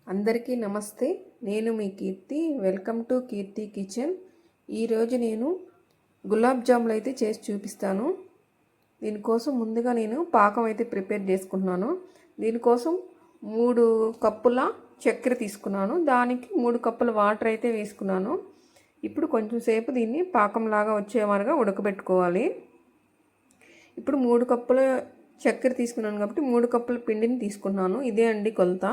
అందరికీ నమస్తే. నేను మీ Keerthi. Welcome to Keerthi kitchen. ఈరోజు నేను గులాబ్ జాములు అయితే చేసి చూపిస్తాను. దీనికోసం ముందుగా నేను పాకం అయితే ప్రిపేర్ చేసుకుంటున్నాను. దీనికోసం 3 కప్పుల చక్కెర తీసుకున్నాను. దానికి 3 కప్పుల వాటర్ అయితే వేసుకున్నాను. ఇప్పుడు కొంచెం సేపు దీన్ని పాకంలాగా వచ్చేవారుగా ఉడకబెట్టుకోవాలి. ఇప్పుడు 3 కప్పుల చక్కెర తీసుకున్నాను కాబట్టి 3 కప్పుల పిండిని తీసుకున్నాను. ఇదే అండి కొలత.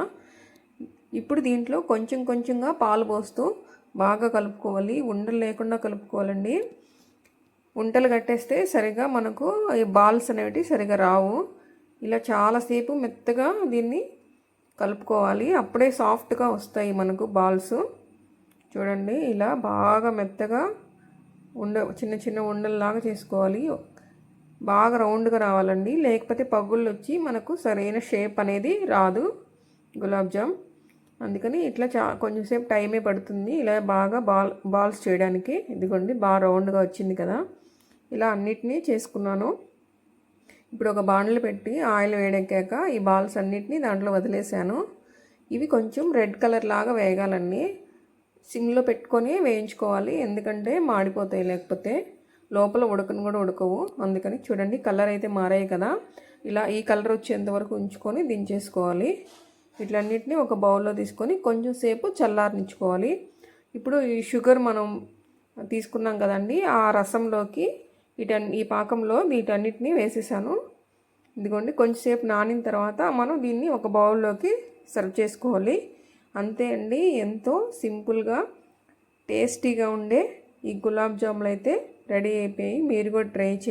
ఇప్పుడు దీంట్లో కొంచెం కొంచెంగా పాలు పోస్తూ బాగా కలుపుకోవాలి. ఉండలు లేకుండా కలుపుకోవాలండి. ఉంటలు కట్టేస్తే సరిగా మనకు ఈ బాల్స్ అనేవి సరిగా రావు. ఇలా చాలాసేపు మెత్తగా దీన్ని కలుపుకోవాలి. అప్పుడే సాఫ్ట్గా వస్తాయి మనకు బాల్స్. చూడండి, ఇలా బాగా మెత్తగా చిన్న చిన్న ఉండల్లాగా చేసుకోవాలి. బాగా రౌండ్గా రావాలండి, లేకపోతే పగుళ్ళు వచ్చి మనకు సరైన షేప్ అనేది రాదు గులాబ్ జామ్. అందుకని ఇట్లా కొంచెం సేపు టైమే పడుతుంది ఇలా బాగా బాల్స్ చేయడానికి. ఇదిగోండి, బాగా రౌండ్గా వచ్చింది కదా. ఇలా అన్నిటినీ చేసుకున్నాను. ఇప్పుడు ఒక బాండ్లు పెట్టి ఆయిల్ వేడెక్కాక ఈ బాల్స్ అన్నిటినీ దాంట్లో వదిలేసాను. ఇవి కొంచెం రెడ్ కలర్ లాగా వేగాలండి. సిమ్లో పెట్టుకొని వేయించుకోవాలి, ఎందుకంటే మాడిపోతాయి, లేకపోతే లోపల ఉడకను కూడా ఉడకవు. అందుకని చూడండి, కలర్ అయితే మారాయి కదా. ఇలా ఈ కలర్ వచ్చేంత వరకు ఉంచుకొని దించేసుకోవాలి. వీటన్నిటిని ఒక బౌల్లో తీసుకొని కొంచెం సేపు చల్లారనిచ్చుకోవాలి. ఇప్పుడు ఈ షుగర్ మనం తీసుకున్నాం కదండి, ఆ రసంలోకి ఈ పాకంలో వీటన్నిటిని వేసేసాను. ఇదిగోండి, కొంచెంసేపు నానిన తర్వాత మనం దీన్ని ఒక బౌల్లోకి సర్వ్ చేసుకోవాలి. అంతే అండి, ఎంతో సింపుల్గా టేస్టీగా ఉండే ఈ గులాబ్ జాములు అయితే రెడీ అయిపోయి. మీరు కూడా ట్రై చేయండి.